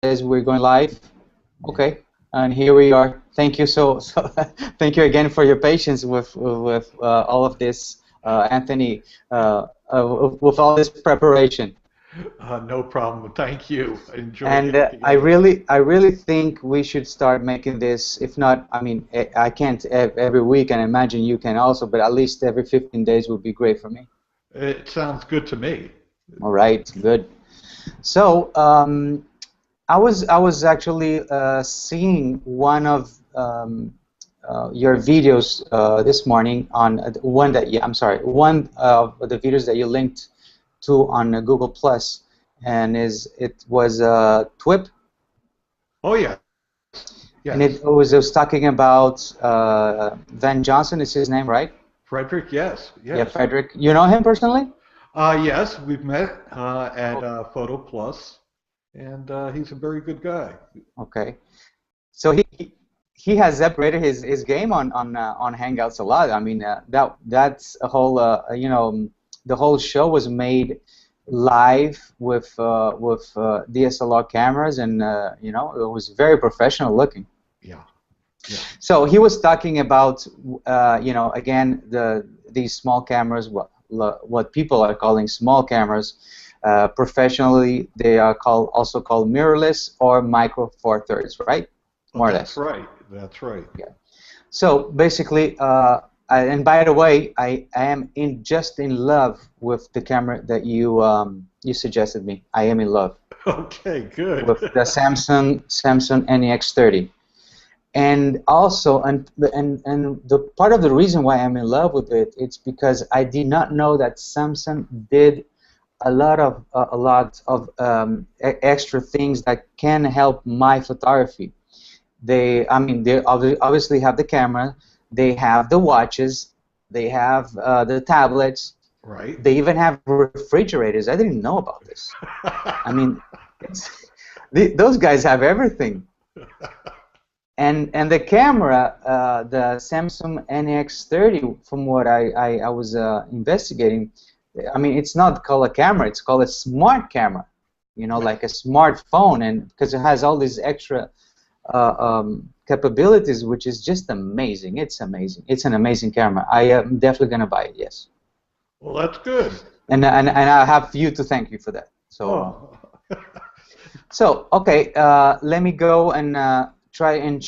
says we're going live. Okay, and here we are. Thank you thank you again for your patience with all of this, Anthony, with all this preparation. No problem. Thank you. I enjoyed And getting together. I really think we should start making this. If not, I mean, I can't every week, and I imagine you can also, but at least every 15 days would be great for me. It sounds good to me. All right, good. So I was actually seeing one of your videos this morning on one that I'm sorry, one of the videos that you linked to on Google Plus, and it was TWIP, Oh, yeah. and Yes. it was talking about Van Johnson is his name, right? Frederick, yes. Yeah, Yes. Frederick. You know him personally? Yes, we've met at Photo Plus, and he's a very good guy. Okay. So he has separated his game on Hangouts a lot. I mean that's a whole the whole show was made live with DSLR cameras, and it was very professional looking. Yeah. Yeah. So he was talking about again these small cameras, what people are calling small cameras. Professionally, they are also called mirrorless or micro four thirds, right? More or That's less. right. That's right. Yeah. So basically, and by the way, I am just in love with the camera that you suggested me. I am in love Okay, good. with the Samsung NEX30, and also and the part of the reason why I'm in love with it, it's because I did not know that Samsung did a lot of extra things that can help my photography. They obviously have the camera, they have the watches, they have the tablets, Right. they even have refrigerators. I didn't know about this. I mean, those guys have everything. And the camera, the Samsung NEX30, from what I was investigating, I mean, it's not called a camera, it's called a smart camera, like a smartphone, and because it has all these extra capabilities, which is just amazing. It's amazing. It's an amazing camera. I am definitely going to buy it, yes. Well, that's good. And I have you to thank you for that. So, so okay, let me go and try and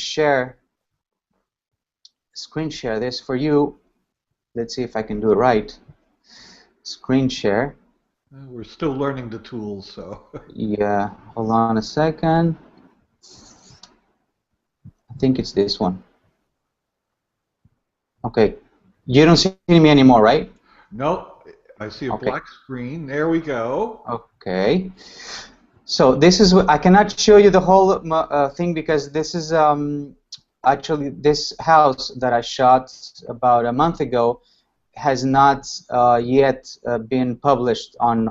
screen share this for you. Let's see if I can do it right. Screen share. We're still learning the tools, so. Yeah, hold on a second. I think it's this one. Okay, you don't see me anymore, right? Nope. I see a black screen. There we go. Okay. So this is I cannot show you the whole thing because this is actually this house that I shot about a month ago has not yet been published on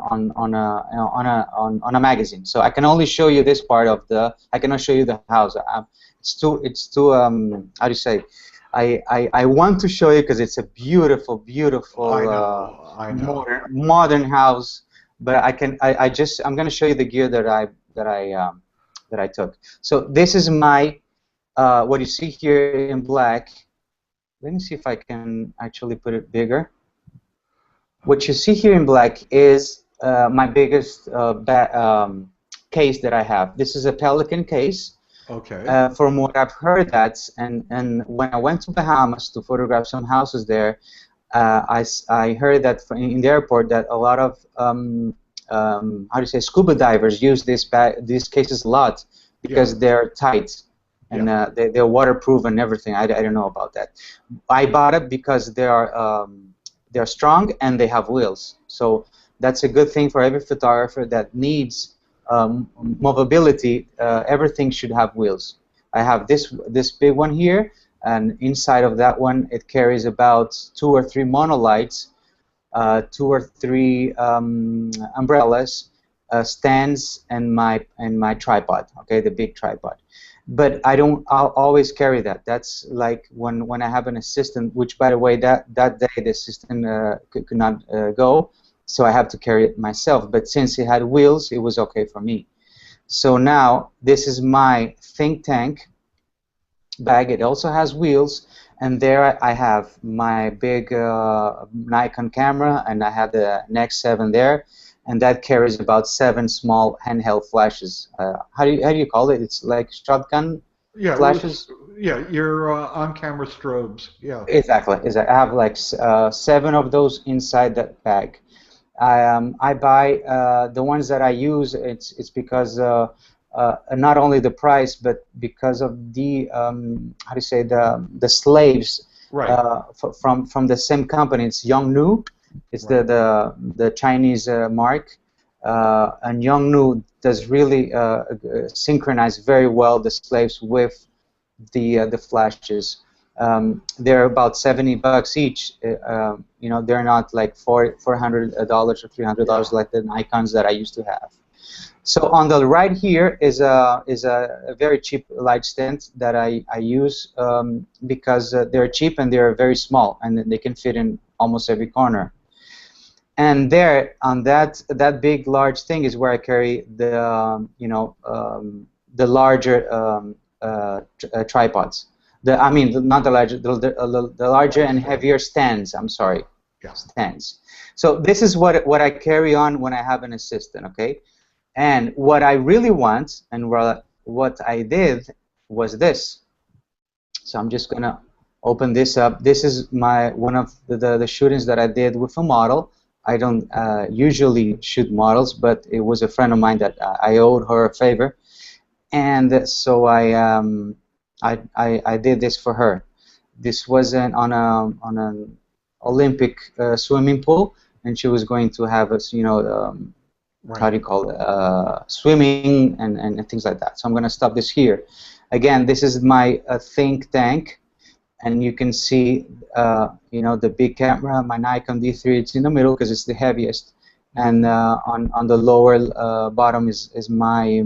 a magazine. So I can only show you this part of the. I cannot show you the house. It's too how do you say? I want to show you because it's a beautiful I know. modern house. But I'm going to show you the gear that I took. So this is my what you see here in black. Let me see if I can actually put it bigger. What you see here in black is my biggest case that I have. This is a Pelican case. Okay. From what I've heard, and when I went to Bahamas to photograph some houses there, I heard that in the airport that a lot of how do you say, scuba divers use these cases a lot because they're tight and they're waterproof and everything. I don't know about that. I bought it because they're strong and they have wheels. So that's a good thing for every photographer that needs movability. Everything should have wheels. I have this big one here, and inside of that one it carries about 2 or 3 monolights, 2 or 3 umbrellas, stands, and my tripod. Okay, the big tripod. But I'll always carry that. That's like when I have an assistant, which by the way that day the assistant could not go, so I have to carry it myself. But since it had wheels, it was okay for me. So now this is my think tank bag. It also has wheels, and there I have my big Nikon camera, and I have the Nex 7 there, and that carries about 7 small handheld flashes. How do you call it? It's like shotgun Yeah, flashes. yeah, your on-camera strobes. Yeah. Exactly. Exactly. I have like 7 of those inside that bag. I buy the ones that I use. It's because not only the price, but because of the how do you say, the slaves Right. from the same company. It's Yongnu. It's Right. the Chinese mark, and Yongnu does really synchronize very well the slaves with the flashes. They're about $70 each. You know, they're not like $400 or Yeah. $300 like the Nikons that I used to have. So on the right here is a very cheap light stand that I use because they're cheap and they're very small and they can fit in almost every corner. And there on that big large thing is where I carry the the larger tripods. Not the larger, the larger and Understand. heavier stands. I'm sorry, Yeah. stands. So this is what I carry on when I have an assistant. Okay, and what I really want and what I did was this. So I'm just gonna open this up. This is one of the shootings that I did with a model. I don't usually shoot models, but it was a friend of mine that I owed her a favor, and so I did this for her. This was on an Olympic swimming pool, and she was going to have us, how Right. do you call it, swimming and things like that. So I'm going to stop this here. Again, this is my think tank, and you can see, the big camera, my Nikon D3. It's in the middle because it's the heaviest, and on the lower bottom is my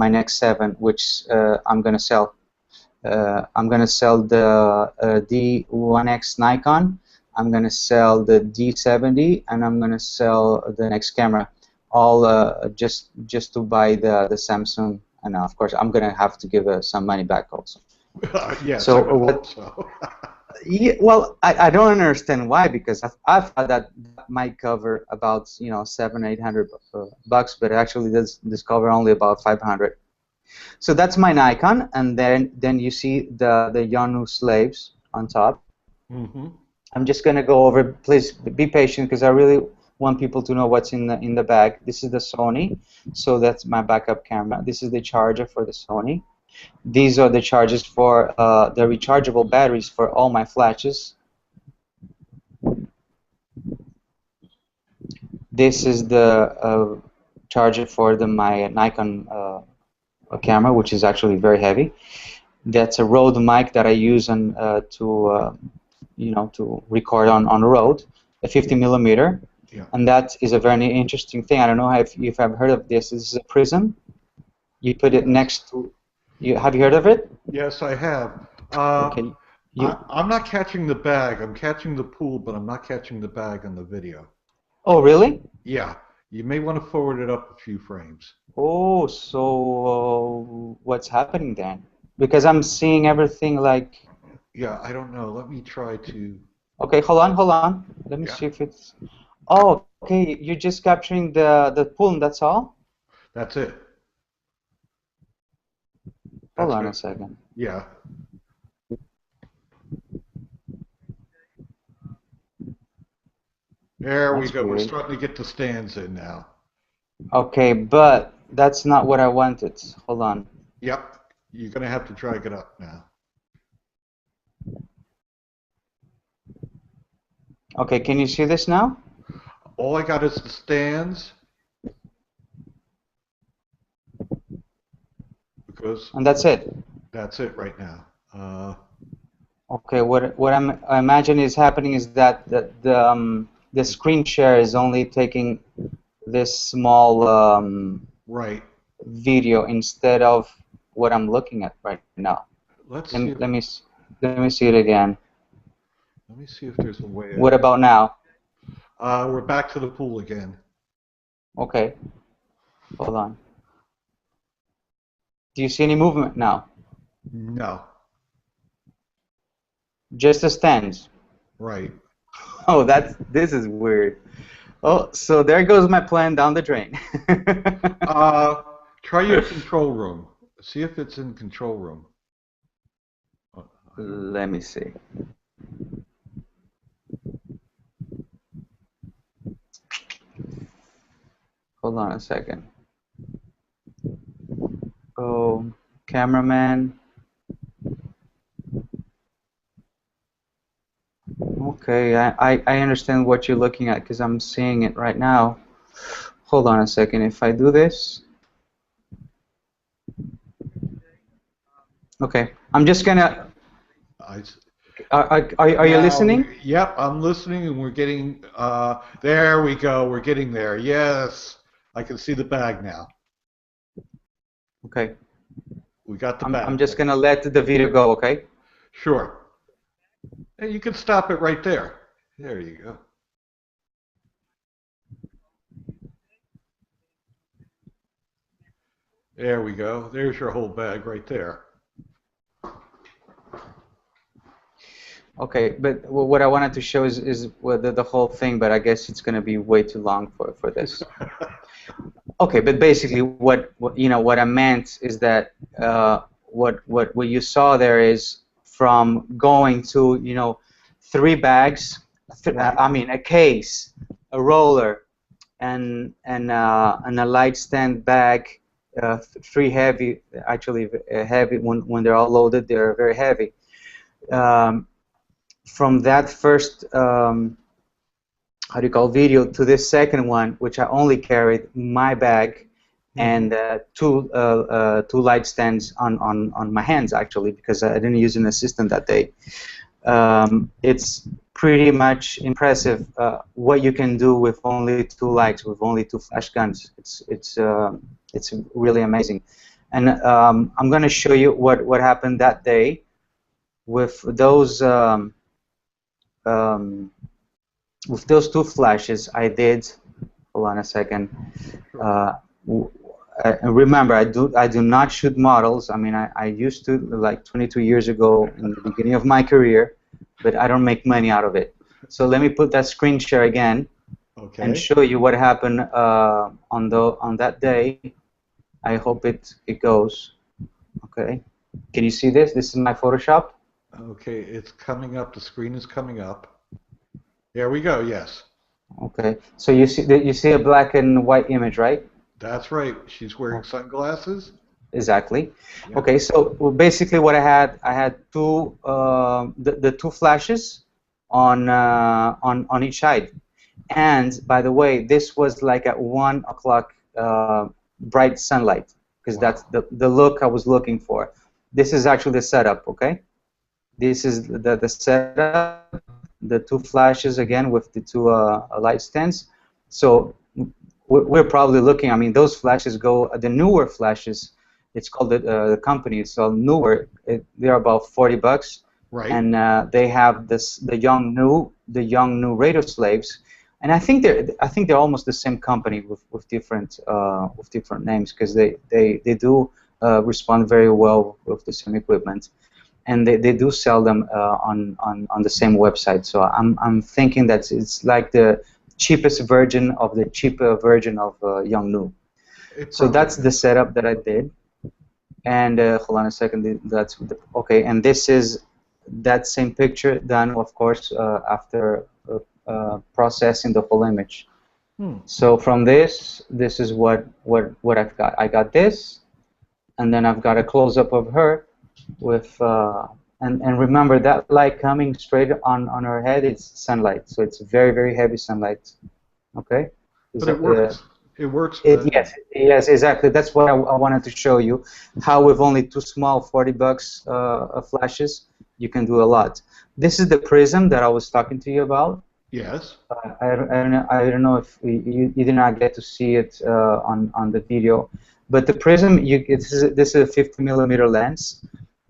Nex 7, which I'm going to sell. I'm going to sell the D1X Nikon. I'm going to sell the D70, and I'm going to sell the next camera, all just to buy the Samsung. And of course, I'm going to have to give some money back also. Yes, I So would hope so. yeah, well, I don't understand why, because I thought that might cover about 700-800 bucks, but actually this cover only about 500. So that's my Nikon, and then you see the Yanu slaves on top. Hmm. I'm just gonna go over. Please be patient because I really want people to know what's in the bag. This is the Sony, so that's my backup camera. This is the charger for the Sony. These are the chargers for the rechargeable batteries for all my flashes. This is the charger for my Nikon camera, which is actually very heavy. That's a Rode mic that I use to record on the road, a 50 millimeter, Yeah. and that is a very interesting thing. I don't know if you've heard of this. This is a prism. You put it Yes. next to. Have you heard of it? Yes, I have. Okay. You. I'm not catching the bag. I'm catching the pool, but I'm not catching the bag on the video. Oh, really? Yeah. You may want to forward it up a few frames. Oh, so what's happening then? Because I'm seeing everything like. Yeah, I don't know. Let me try to. Okay, hold on, hold on. Let me Yeah, see if it's. Oh, okay. You're just capturing the pool, and that's all. that's it. Hold That's on it. a second. Yeah. There we That's go. We're weird. starting to get the stands in now. Okay, but that's not what I wanted. Hold on. Yep. You're going to have to drag it up now. Okay, can you see this now? All I got is the stands because And that's it. that's it right now. Okay, I imagine is happening is that the screen share is only taking this small Right. video instead of what I'm looking at right now. Let's Let see me, if let me s- let me see it again. let me see if there's a way What of. about now? We're back to the pool again. Okay, hold on. Do you see any movement now? No. Just a stand. Right. Oh, this is weird. Oh, so there goes my plan down the drain. Try your control room. See if it's in control room. Let me see. Hold on a second. Oh, cameraman. Okay, I understand what you're looking at because I'm seeing it right now. Hold on a second. If I do this. Okay, I'm just gonna. I, Are you now, listening? yep, I'm listening, and we're getting. There we go. We're getting there. Yes, I can see the bag now. Okay. We got the I'm bag. just gonna let the video go. Okay. Sure. And you can stop it right there. There you go. There we go. There's your whole bag right there. Okay, but what I wanted to show is the whole thing, but I guess it's gonna be way too long for this. Okay, but basically, what I meant is that what you saw there is from going to 3 bags, Right. I mean a case, a roller, and a light stand bag, 3 heavy, actually heavy when they're all loaded, they're very heavy. From that first how do you call video to this second one, which I only carried my bag and two light stands on my hands actually because I didn't use an assistant that day. It's pretty much impressive what you can do with only 2 lights, with only 2 flash guns. It's really amazing, and I'm going to show you what happened that day with those. Um, with those 2 flashes, I did. Hold on a second. Uh, remember, I do not shoot models. I mean, I used to like 22 years ago in the beginning of my career, but I don't make money out of it. So let me put that screen share again and Okay. show you what happened on that day. I hope it goes. Okay. Can you see this? This is my Photoshop. Okay, it's coming up. The screen is coming up. There we go. Yes. Okay. So you see a black and white image, right? That's right. She's wearing sunglasses. Exactly. Yep. Okay, so basically what I had the 2 flashes on each side, and by the way, this was like at 1 o'clock bright sunlight because Wow. that's the look I was looking for. This is actually the setup. Okay, this is the setup. The 2 flashes again with the 2 light stands. So we're probably looking. I mean, those flashes go the newer flashes. It's called the company. It's called newer. They're about $40, Right. and they have the young new radio slaves, and I think they're almost the same company with different names because they do respond very well with the same equipment, and they do sell them on the same website. So I'm thinking that it's like the cheapest version of the cheaper version of Young Nu. So that's the setup that I did. And hold on a second. Okay. And this is that same picture done, of course, after processing the whole image. So from this is what I've got. I got this, and then I've got a close-up of her with and remember that light coming straight on her head. It's sunlight, so it's very, very heavy sunlight. Okay. But it works. It works. Yes, exactly. That's what I wanted to show you. How with only 2 small $40 flashes, you can do a lot. This is the prism that I was talking to you about. Yes. I don't know if you did not get to see it on the video, but the prism, this is a 50mm lens,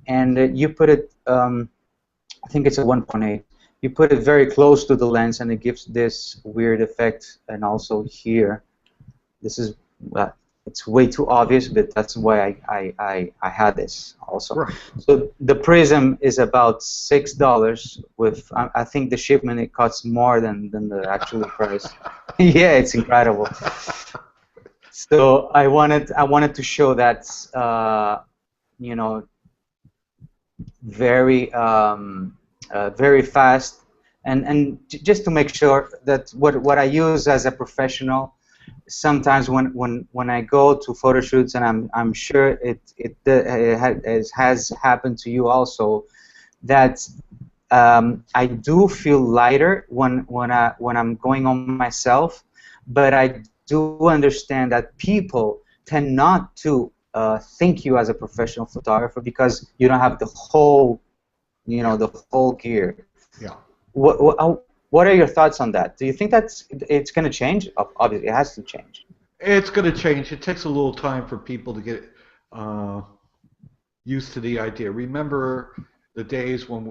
and you put it. I think it's a 1.8. You put it very close to the lens, and it gives this weird effect. And also here, this is it's way too obvious, but that's why I had this also. Right. So the Prism is about $6. With I think the shipment it costs more than the actual price. Yeah, it's incredible. So I wanted to show that you know very very fast, and just to make sure that what I use as a professional. Sometimes when I go to photo shoots, and I'm sure it has happened to you also, that I do feel lighter when I'm going on myself, but I do understand that people tend not to think you as a professional photographer because you don't have the whole Yeah. the whole gear. Yeah. What are your thoughts on that? Do you think it's going to change? Obviously, it has to change. It's going to change. It takes a little time for people to get uh, used to the idea. Remember the days when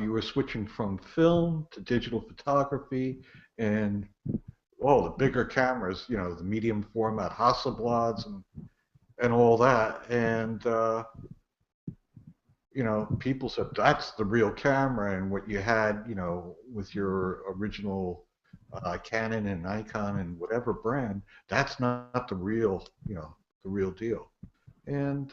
you were switching from film to digital photography, and the bigger cameras, the medium format Hasselblads and all that, and people said that's the real camera, and what you had, with your original Canon and Nikon and whatever brand, that's not the real, the real deal. And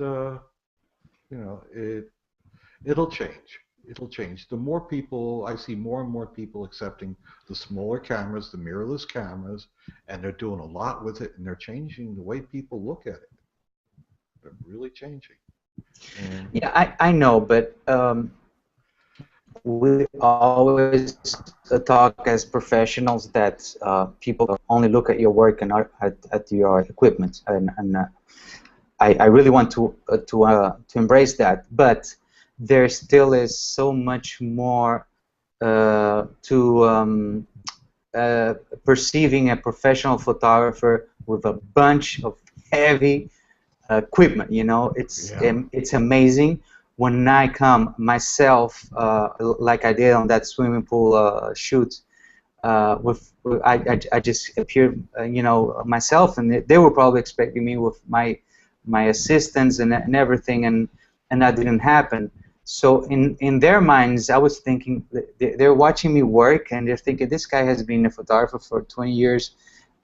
it'll change. It'll change. The more people I see, more and more people accepting the smaller cameras, the mirrorless cameras, and they're doing a lot with it, and they're changing the way people look at it. They're really changing. And Yeah, I know, but we always talk as professionals that people only look at your work and not at your equipment, and I really want to embrace that, but there still is so much more to perceiving a professional photographer with a bunch of heavy equipment. yeah, It's amazing. When I come myself, like I did on that swimming pool shoot, I just appeared, myself, and they were probably expecting me with my assistants and everything, and that didn't happen. So in their minds, I was thinking they're watching me work, and they're thinking this guy has been a photographer for 20 years,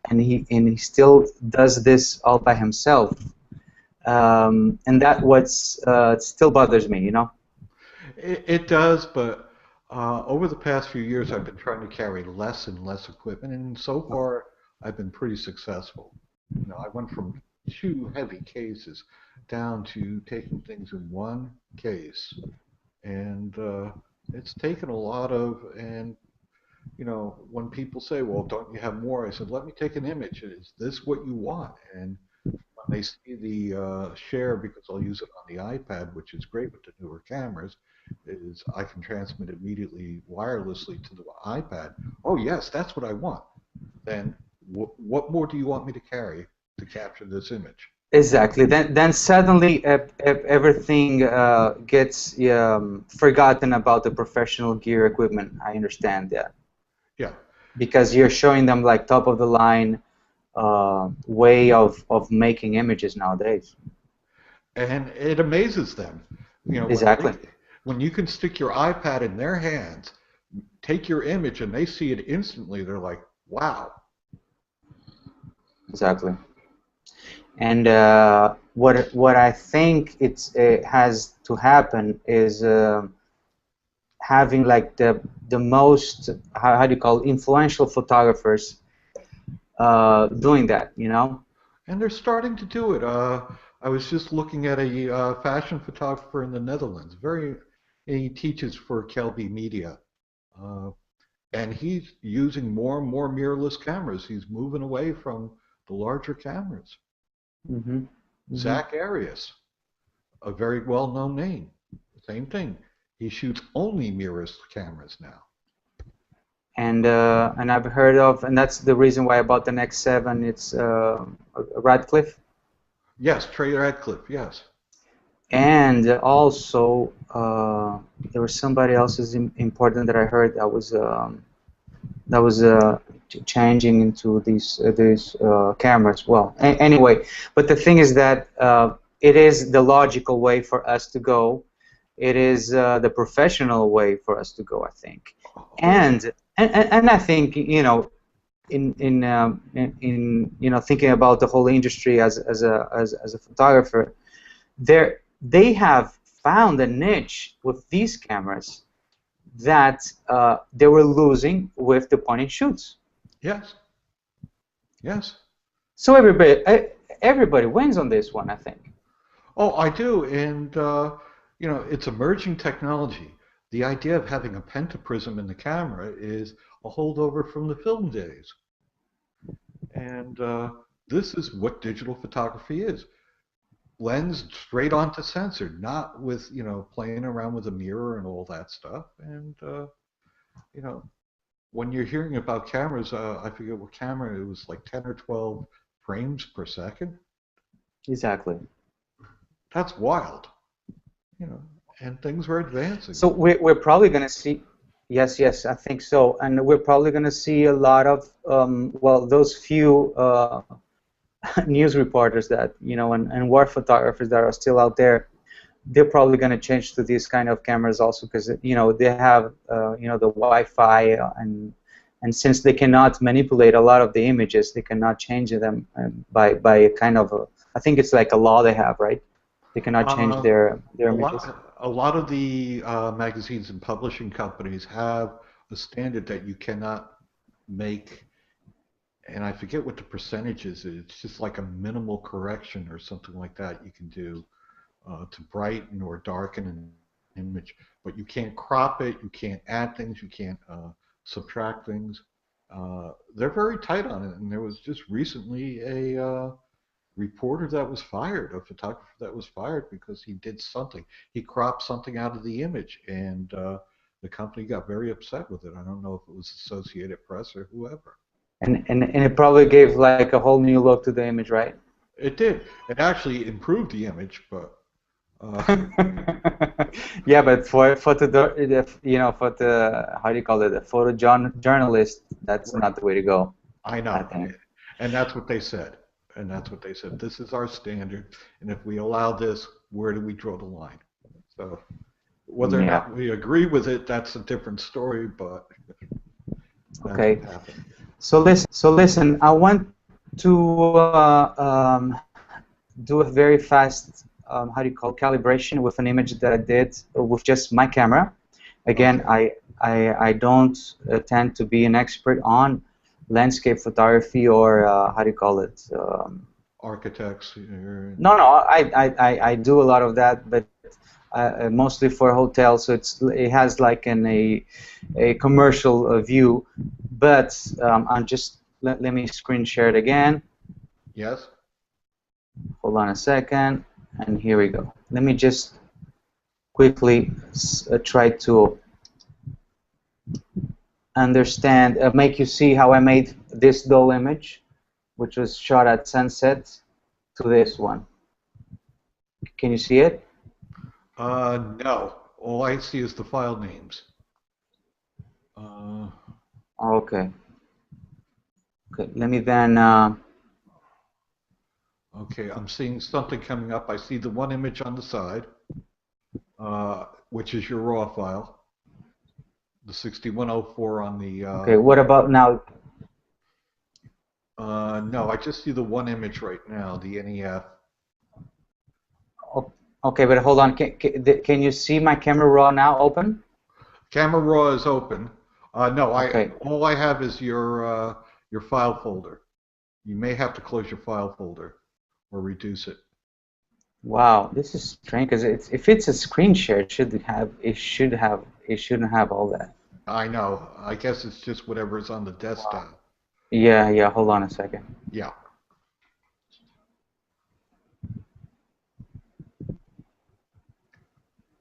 and he still does this all by himself. And that what's still bothers me. it does. But over the past few years, I've been trying to carry less and less equipment, and so far, I've been pretty successful. I went from two heavy cases down to taking things in one case, and it's taken a lot of. And when people say, "Well, don't you have more?" I said, "Let me take an image. Is this what you want?" And when they see the share, because I'll use it on the iPad, which is great with the newer cameras, is I can transmit immediately wirelessly to the iPad. Oh yes, that's what I want. Then what more do you want me to carry to capture this image? Exactly. Then suddenly everything gets forgotten about the professional gear equipment. I understand that Yeah, because you're showing them like top of the line way of making images nowadays. and it amazes them. Exactly. When you can stick your iPad in their hands, take your image, and they see it instantly, they're like, "Wow." Exactly. And what I think it has to happen is having like the most how do you call it, influential photographers doing that. And they're starting to do it. I was just looking at a fashion photographer in the Netherlands. He teaches for Kelby Media, uh, and he's using more and more mirrorless cameras. He's moving away from the larger cameras. Hmm. Hmm. Zach Arias, a very well-known name, same thing. He shoots only mirrorless cameras now. And I've heard of, and that's the reason why I bought the next 7. It's Radcliffe, Yes, Trey Radcliffe. Yes. and also there was somebody else is important that I heard. That was that was changing into these cameras. Well, anyway, but the thing is that it is the logical way for us to go. It is the professional way for us to go, I think. And I think, in thinking about the whole industry as a photographer, they have found a niche with these cameras that they were losing with the point and shoots. Yes. Yes. So everybody wins on this one, I think. Oh, I do. And, it's emerging technology. The idea of having a pentaprism in the camera is a holdover from the film days. And this is what digital photography is. Lens straight onto sensor, not with, playing around with a mirror and all that stuff. And, you know, when you're hearing about cameras, I forget what camera, it was like 10 or 12 frames per second. Exactly. That's wild, you know, and things were advancing. So we're probably going to see, yes, I think so, and we're probably going to see a lot of, well, those few news reporters that, and war photographers that are still out there, they're probably going to change to these kind of cameras also because, they have, the Wi-Fi, and since they cannot manipulate a lot of the images, they cannot change them by a kind of I think it's like a law they have, right? They cannot change their images. A lot of the magazines and publishing companies have a standard that you cannot make, and I forget what the percentage is. It's just like a minimal correction or something like that you can do to brighten or darken an image, but you can't crop it, you can't add things, you can't subtract things. They're very tight on it, and there was just recently a reporter that was fired, a photographer that was fired because he did something. He cropped something out of the image, and the company got very upset with it. I don't know if it was Associated Press or whoever. And it probably gave like a whole new look to the image, right? It did. It actually improved the image, but yeah, but for the for the how do you call it, the journalist, that's right. not the way to go. I know, I think. and that's what they said. And that's what they said. This is our standard, and if we allow this, where do we draw the line? So whether or Yeah. not we agree with it, that's a different story. But that's Okay. what happened. So listen. I want to do a very fast how do you call it, calibration with an image that I did with just my camera. Again, Okay. I don't tend to be an expert on landscape photography or how do you call it? Architects. No, I do a lot of that, but mostly for hotels. So it has like a commercial view. But I'm just let me screen share it again. Yes. Hold on a second, and here we go. Let me just quickly try to understand, make you see how I made this dull image, which was shot at sunset, to this one. Can you see it? No. All I see is the file names. Okay. Okay. Let me then. Okay, I'm seeing something coming up. I see the one image on the side, which is your raw file. The 6104 on the. Okay. What about now? No, I just see the one image right now, the NEF. Okay, but hold on. Can you see my camera raw now open? Camera raw is open. No, Okay. all I have is your file folder. You may have to close your file folder or reduce it. Wow, this is strange because if it's a screen share, it shouldn't have all that. I know. I guess it's just whatever is on the desktop. Yeah. Hold on a second. Yeah.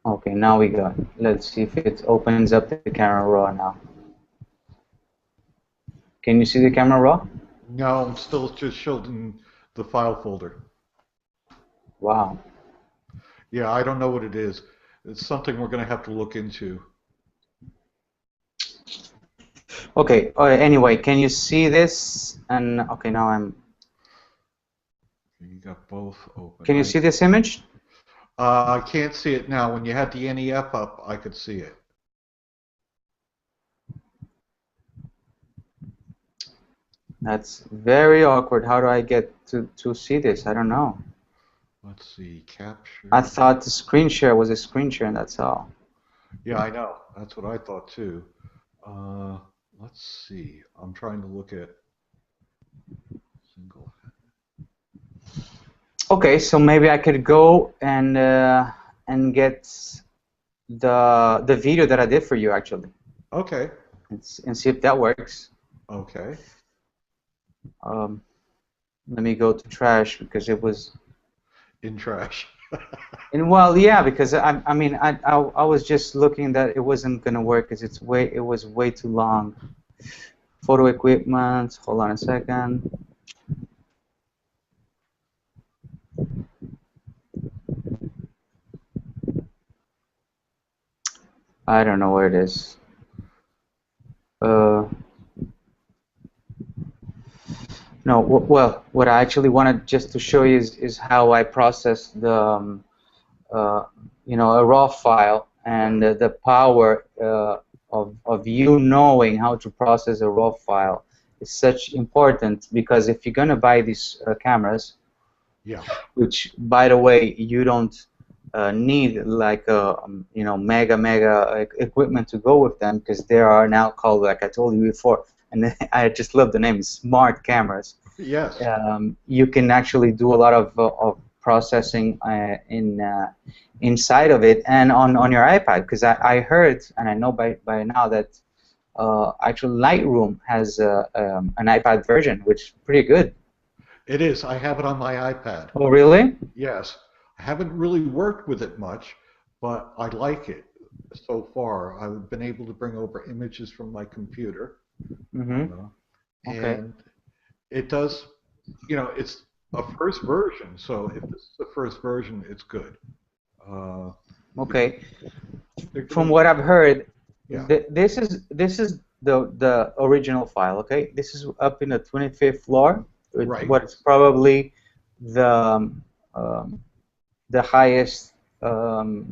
Okay, now we got it. Let's see if it opens up the camera raw now. Can you see the camera raw? No, I'm still just showing the file folder. Wow. Yeah, I don't know what it is. It's something we're going to have to look into. Okay. Anyway, can you see this? And okay, now I'm. You got both open. Can you see this image? I can't see it now. When you had the NEF up, I could see it. That's very awkward. How do I get to see this? I don't know. Let's see, capture. I thought the screen share was a screen share, and that's all. Yeah, I know. That's what I thought too. Uh, let's see. I'm trying to look at single. Okay, so maybe I could go and get the video that I did for you actually, Okay. and see if that works. Okay. Let me go to trash because it was. In trash. And well, yeah, because I mean, I was just looking that it wasn't gonna work because it was way too long. Photo equipment. Hold on a second. I don't know where it is. Uh, no, well, what I actually wanted just to show you is how I process the uh, a raw file, and the power of you knowing how to process a raw file is such important, because if you're gonna buy these cameras, Yeah. which by the way you don't need like mega equipment to go with them, because they are now called, like I told you before, and I just love the name, smart cameras. Yes. You can actually do a lot of processing inside of it and on your iPad, because I heard and I know by now that actually Lightroom has an iPad version, which is pretty good. It is. I have it on my iPad. Oh, really? Yes. I haven't really worked with it much, but I like it so far. I've been able to bring over images from my computer. Mm-hmm. Okay. And it does, it's a first version. So if this is the first version, it's good. Uh, Okay. From particularly, what I've heard, yeah, this is the original file. Okay, this is up in the 25th floor. right. What's probably the um, um, the highest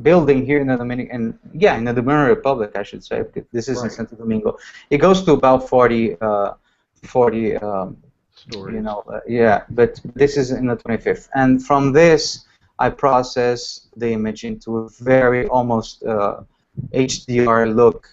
building here in the Dominican, yeah, in the Dominican Republic, I should say, because this is in Right. Santo Domingo. It goes to about 40 Stories. yeah, but this is in the 25th, and from this I process the image into a very almost HDR look,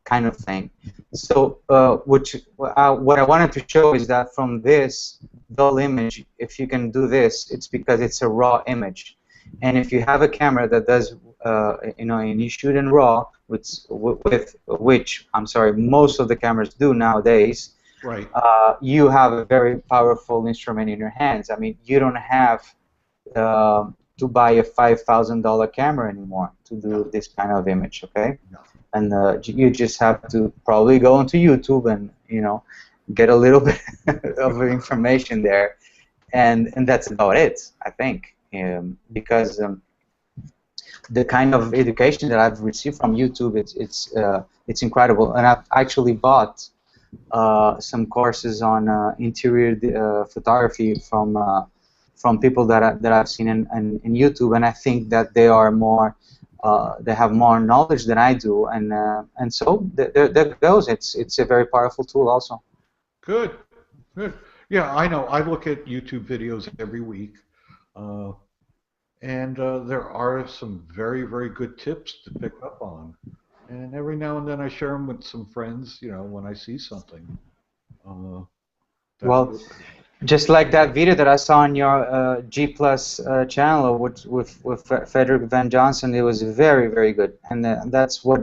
kind of thing. So what I wanted to show is that from this dull image, if you can do this, it's because it's a raw image. And if you have a camera that does, and you shoot in RAW, with which, I'm sorry, most of the cameras do nowadays, Right. you have a very powerful instrument in your hands. I mean, you don't have to buy a $5,000 camera anymore to No, do this kind of image, okay? no. And you just have to probably go onto YouTube and get a little bit of information there, and that's about it, I think, because the kind of education that I've received from YouTube, it's incredible, and I've actually bought some courses on interior photography from people that I've seen in YouTube, and I think that they are more they have more knowledge than I do, and so there goes. It's a very powerful tool also. Good. Good. Yeah, I know. I look at YouTube videos every week, uh, and there are some very, very good tips to pick up on. And every now and then I share them with some friends, when I see something. Uh, that Well, just like that video that I saw on your G Plus channel with Frederick Van Johnson, it was very, very good, and that's what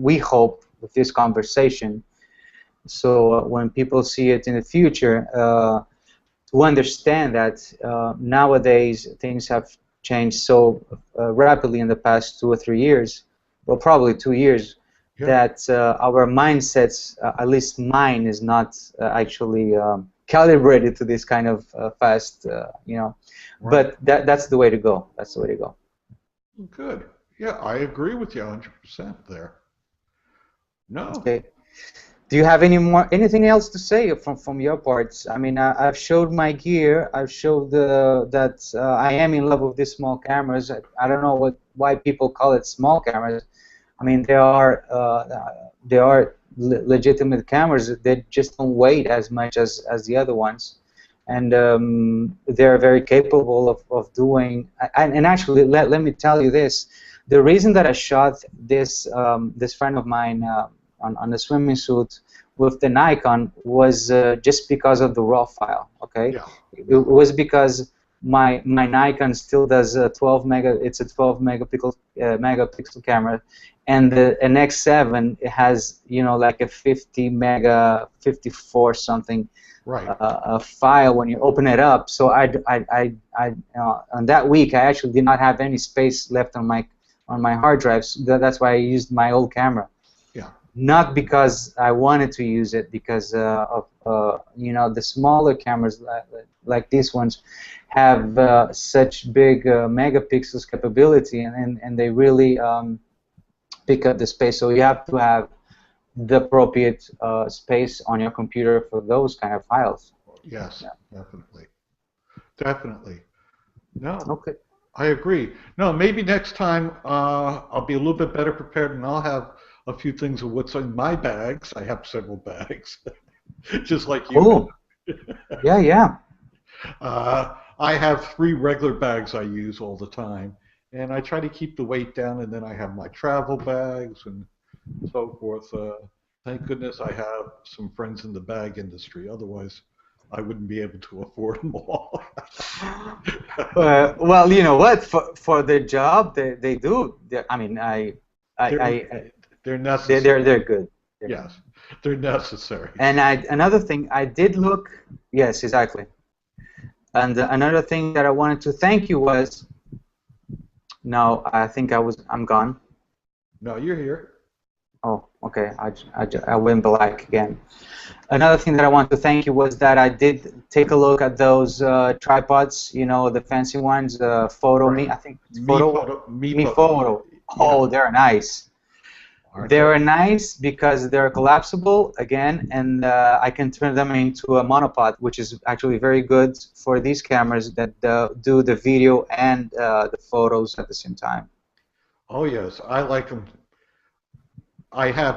we hope with this conversation. So when people see it in the future, to understand that nowadays things have changed so rapidly in the past 2 or 3 years, well, probably 2 years, Yeah, that our mindsets, at least mine, is not actually calibrated to this kind of fast. right. But that's the way to go. That's the way to go. Good. Yeah, I agree with you 100% there. No. Okay. Do you have anything else to say from your parts? I mean, I've showed my gear. I've showed that I am in love with these small cameras. I don't know why people call it small cameras. I mean, they are legitimate cameras. They just don't weigh as much as the other ones, and they're very capable of doing. And actually, let me tell you this: the reason that I shot this friend of mine on the swimming suit with the Nikon was just because of the raw file. Okay, Yeah. it was because my Nikon still does 12 mega. It's a 12 megapixel camera, and the NX7 it has like a 50 mega 54 something Right. a file when you open it up. So on that week I actually did not have any space left on my hard drives. That's why I used my old camera. Yeah. Not because I wanted to use it, because of the smaller cameras like these ones have such big megapixels capability, and they really pick up the space. So you have to have the appropriate space on your computer for those kind of files. Yes. Yeah. Definitely. Definitely. No. Okay. I agree. No, maybe next time I'll be a little bit better prepared, and I'll have a few things of what's in my bags. I have several bags, just like you Cool. have. Yeah, yeah. I have 3 regular bags I use all the time, and I try to keep the weight down. And then I have my travel bags and so forth. Thank goodness I have some friends in the bag industry. Otherwise, I wouldn't be able to afford them all. Well, you know what? For their job, they do. I mean, they're I they're necessary. they're good. They're good. Yes, they're necessary. And another thing, I did look. Yes, exactly. And another thing that I wanted to thank you was. No, I think I'm gone. No, you're here. Oh, okay. I went black again. Another thing that I want to thank you was that I did take a look at those tripods, the fancy ones, Photo Right. Me, I think Photo Me Me photo. Photo. Yeah, Oh, they're nice. aren't they? They're nice because they're collapsible again, and I can turn them into a monopod, which is actually very good for these cameras that do the video and the photos at the same time. Oh yes, I like them. I have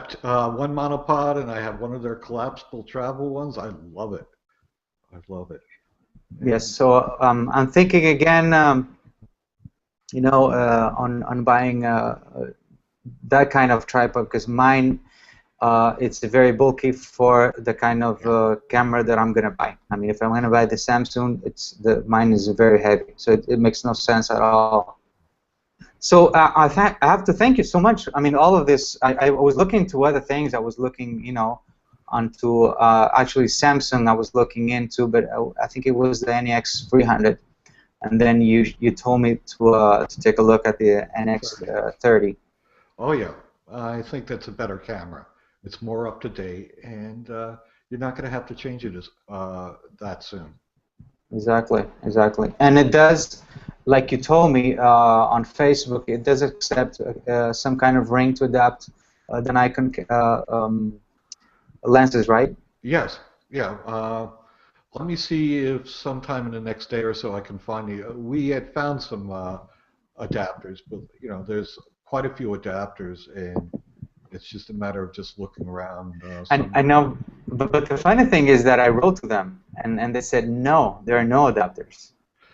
one monopod, and I have one of their collapsible travel ones. I love it. I love it. Yes, And so I'm thinking again, on buying that kind of tripod, because mine it's very bulky for the kind of yeah, camera that I'm gonna buy. I mean, if I'm gonna buy the Samsung, mine is very heavy, so it makes no sense at all. So I have to thank you so much. I mean, all of this, I was looking to other things. I was looking, onto actually Samsung. I was looking into, but I think it was the NEX 300. And then you told me to take a look at the NX 30. 30. Oh yeah, I think that's a better camera. It's more up to date, and you're not going to have to change it that soon. Exactly, exactly. And it does, like you told me on Facebook, it does accept some kind of ring to adapt the Nikon lenses, right? Yes, yeah. Let me see if sometime in the next day or so I can find the. We had found some adapters, but there's quite a few adapters, and it's just a matter of just looking around I somewhere. know, but the funny thing is that I wrote to them, and they said no, there are no adapters.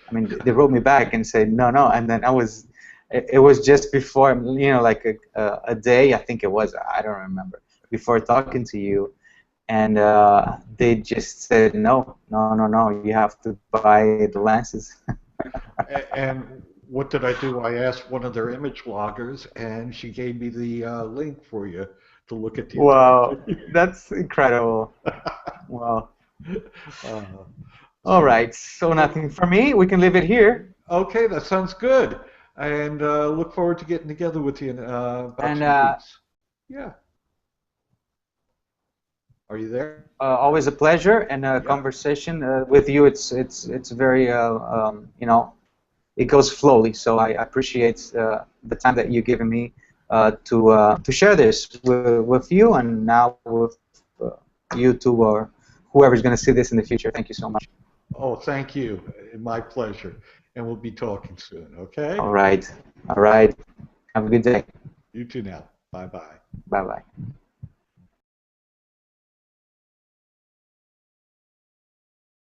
I mean, they wrote me back and said no, no, and then it was just before, like a day, I think it was, I don't remember, before talking to you, and they just said no, no, no, no, you have to buy the lenses. And what did I do? I asked one of their image loggers, and she gave me the link for you to look at the Wow, adapter. that's incredible. Wow. uh, All so, right, so oh, nothing for me. We can leave it here. okay, that sounds good. And look forward to getting together with you in about And 2 weeks. Yeah. Are you there? always a pleasure and a Yeah. conversation with you. It's very it goes slowly. So I appreciate the time that you're giving me to share this with you, and now with YouTube or whoever's going to see this in the future. Thank you so much. Oh, thank you. My pleasure. And we'll be talking soon, okay? All right. All right. Have a good day. You too now. Bye-bye. Bye-bye.